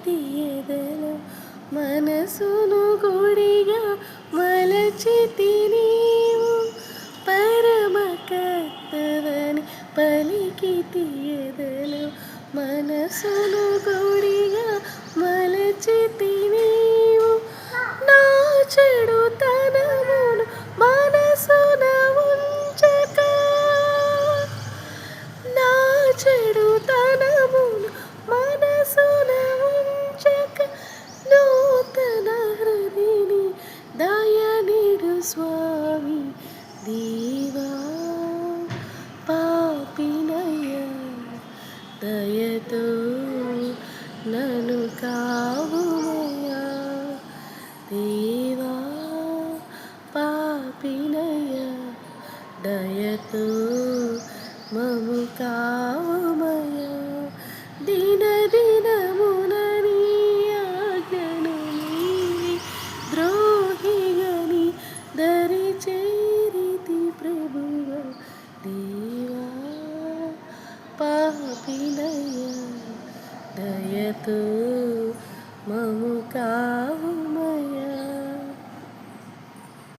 తీయదలో మనసును గుడిగా మలచితి నీవు పరమకర్తవని పలికి తీయదలో మనసును గుడిగా మలచితి నీవు నా చెడుతనమును మనసున ఉంచక నా చెడుతనమును మనసున ఉంచక నూతన హృదిని దయనిడు స్వామి దేవా పాపినయ్య దయతో నన్ను కావుమయ్యా దేవా పాపినయ్య దయతో మము కావుమయ్యా దిన దినమున నీ ఆజ్ఞను మీరి ద్రోహిగని దరి చేరితి ప్రభువ దేవా పాపినయ్య దయతో మము కావుమయ్యా